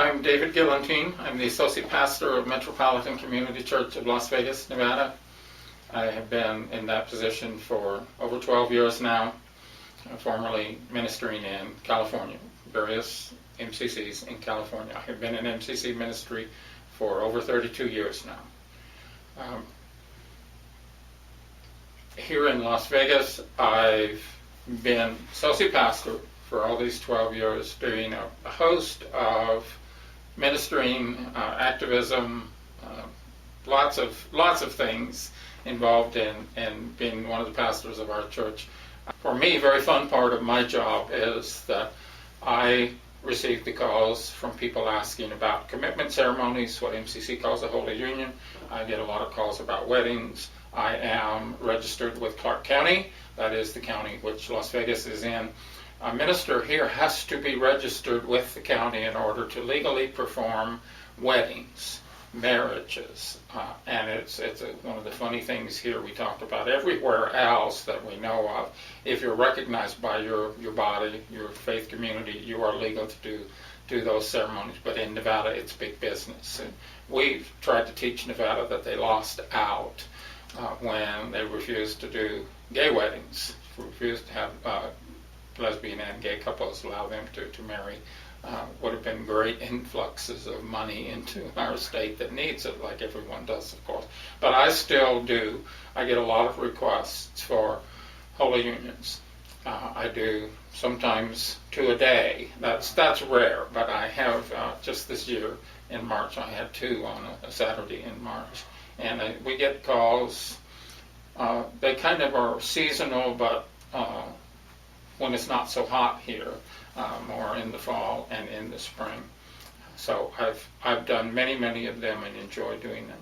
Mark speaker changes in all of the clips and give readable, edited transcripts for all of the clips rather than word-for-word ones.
Speaker 1: I'm David Gillentine. I'm the Associate Pastor of Metropolitan Community Church of Las Vegas, Nevada. I have been in that position for over 12 years now, formerly ministering in California, various MCCs in California. I have been in MCC ministry for over 32 years now. Here in Las Vegas, I've been Associate Pastor for all these 12 years, doing a host of ministering, activism, lots of things involved in being one of the pastors of our church. For me, a very fun part of my job is that I receive the calls from people asking about commitment ceremonies, what MCC calls a Holy Union. I get a lot of calls about weddings. I am registered with Clark County, that is the county which Las Vegas is in. A minister here has to be registered with the county in order to legally perform weddings, marriages, and it's one of the funny things here we talked about. Everywhere else that we know of, if you're recognized by your body, your faith community, you are legal to do those ceremonies. But in Nevada, it's big business. And we've tried to teach Nevada that they lost out when they refused to do gay weddings, refused to have lesbian and gay couples, allow them to marry. Would have been great influxes of money into our state that needs it, like everyone does, of course. But I still do. I get a lot of requests for Holy Unions. I do sometimes 2 a day. That's rare, but I have just this year in March, I had 2 on a Saturday in March. And we get calls. They kind of are seasonal, but when it's not so hot here, more in the fall and in the spring. So I've done many of them and enjoy doing them.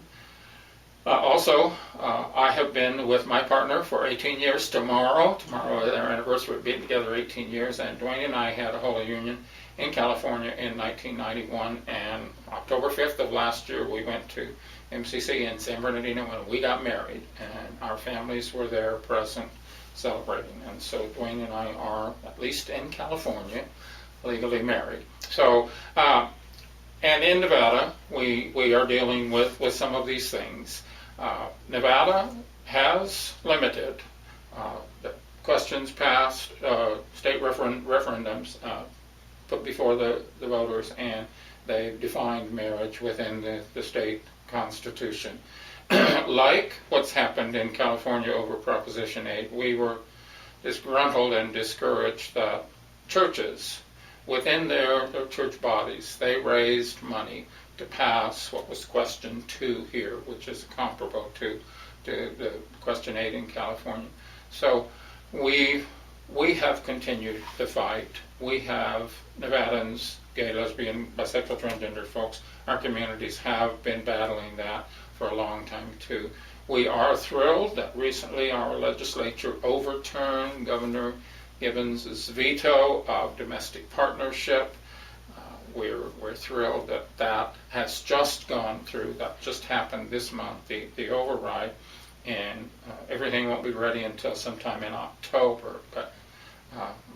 Speaker 1: Also, I have been with my partner for 18 years. Tomorrow is our anniversary of being together 18 years, and Dwayne and I had a Holy Union in California in 1991, and October 5th of last year we went to MCC in San Bernardino and we got married, and our families were there present celebrating. And so Dwayne and I are, at least in California, legally married. So, and in Nevada, we are dealing with some of these things. Nevada has limited the questions passed, state referendums put before the voters, and they've defined marriage within the state constitution. Like what's happened in California over Proposition 8, we were disgruntled and discouraged that churches within their church bodies, they raised money to pass what was question 2 here, which is comparable to the question 8 in California. So we have continued the fight. We have Nevadans, gay, lesbian, bisexual, transgender folks, our communities have been battling that for a long time too. We are thrilled that recently our legislature overturned Governor Gibbons' veto of domestic partnership. We're thrilled that has just gone through. That just happened this month, the override, and everything won't be ready until sometime in October. But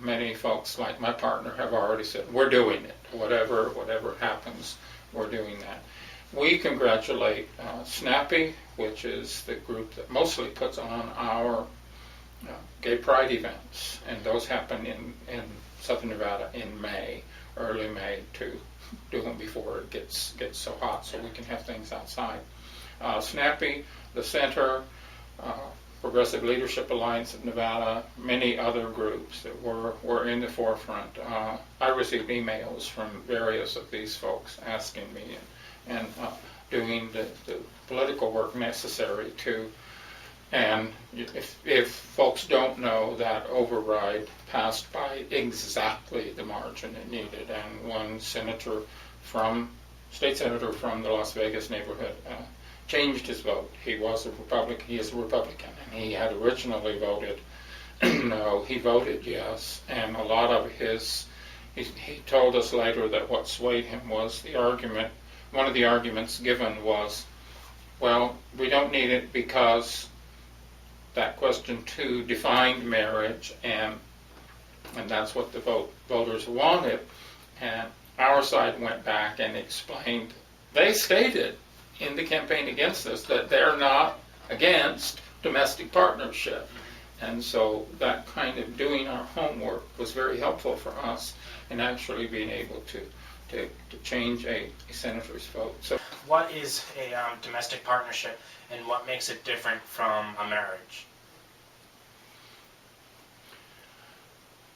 Speaker 1: many folks, like my partner, have already said, we're doing it. Whatever happens, we're doing that. We congratulate SNAPI, which is the group that mostly puts on our gay pride events, and those happen in Southern Nevada in May, early May, to do them before it gets so hot so we can have things outside. SNAPI, the Center, Progressive Leadership Alliance of Nevada, many other groups that were in the forefront. I received emails from various of these folks asking me and doing the political work necessary to. And if folks don't know, that override passed by exactly the margin it needed, and one state senator from the Las Vegas neighborhood changed his vote. He is a Republican, and he had originally voted no. He voted yes, and a lot of he told us later that what swayed him was one of the arguments given was, well, we don't need it because that question 2 defined marriage, and that's what the voters wanted. And our side went back and explained, they stated in the campaign against this that they're not against domestic partnership. And so that kind of doing our homework was very helpful for us in actually being able to change a senator's vote. So,
Speaker 2: what is a domestic partnership, and what makes it different from a marriage?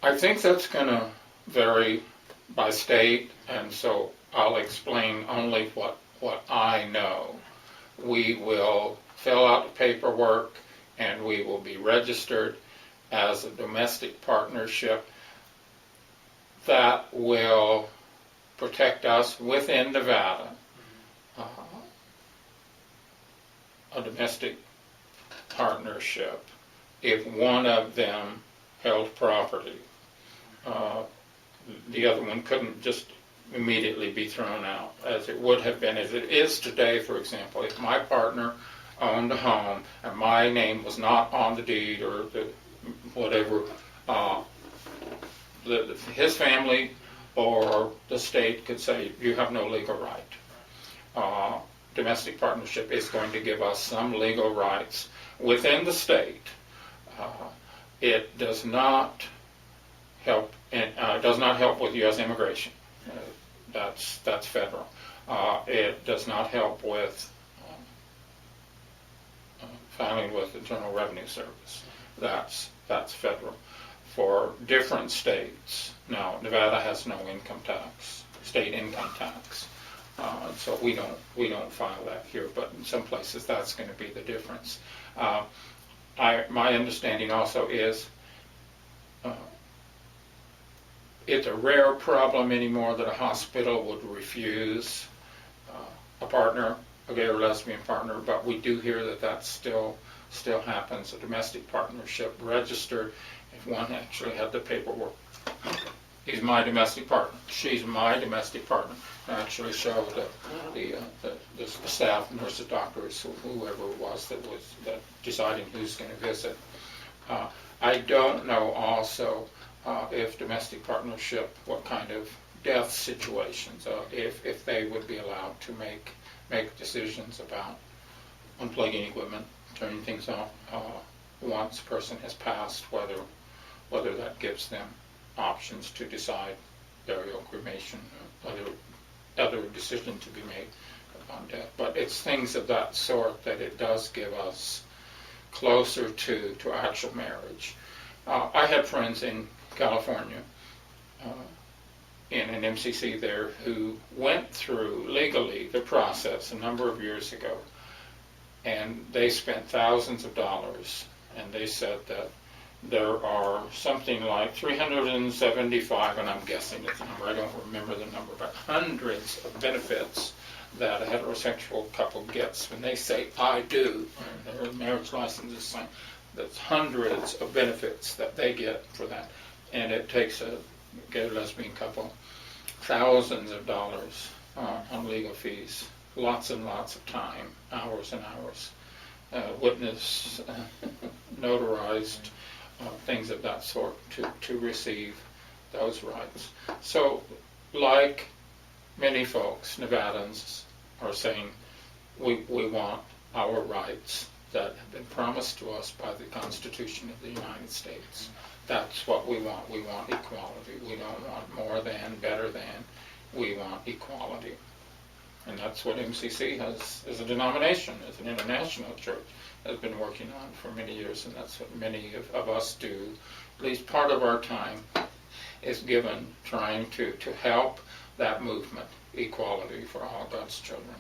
Speaker 1: I think that's going to vary by state, and so I'll explain only what I know. We will fill out the paperwork, and we will be registered as a domestic partnership that will protect us within Nevada. A domestic partnership, if one of them held property, the other one couldn't just immediately be thrown out, as it would have been, as it is today. For example, if my partner owned a home and my name was not on the deed or the whatever, his family or the state could say, you have no legal right. Domestic partnership is going to give us some legal rights within the state. It does not help, and does not help with U.S. immigration. That's federal. It does not help with filing with the Internal Revenue Service. That's federal. For different states, now Nevada has no income tax, state income tax, so we don't file that here. But in some places, that's going to be the difference. My understanding also is it's a rare problem anymore that a hospital would refuse a partner, a gay or lesbian partner, but we do hear that still happens. A domestic partnership registered, if one actually had the paperwork. He's my domestic partner. She's my domestic partner. Actually show the staff, nurses, doctors, whoever it was that deciding who's going to visit. I don't know also if domestic partnership, what kind of death situations, if they would be allowed to make decisions about unplugging equipment, turning things off once a person has passed, whether that gives them options to decide burial, cremation, other decision to be made upon death. But it's things of that sort that it does give us closer to actual marriage. I had friends in California, in an MCC there, who went through legally the process a number of years ago, and they spent thousands of dollars, and they said that there are something like 375, and I'm guessing it's the number, I don't remember the number, but hundreds of benefits that a heterosexual couple gets when they say, I do, and their marriage license is signed. That's hundreds of benefits that they get for that. And it takes a gay or lesbian couple thousands of dollars on legal fees, lots and lots of time, hours and hours, witness, notarized, things of that sort to receive those rights. So, like many folks, Nevadans are saying, we want our rights that have been promised to us by the Constitution of the United States. That's what we want. We want equality. We don't want more than, better than. We want equality. And that's what MCC has, as a denomination, as an international church, has been working on for many years, and that's what many of us do. At least part of our time is given trying to help that movement, equality for all God's children.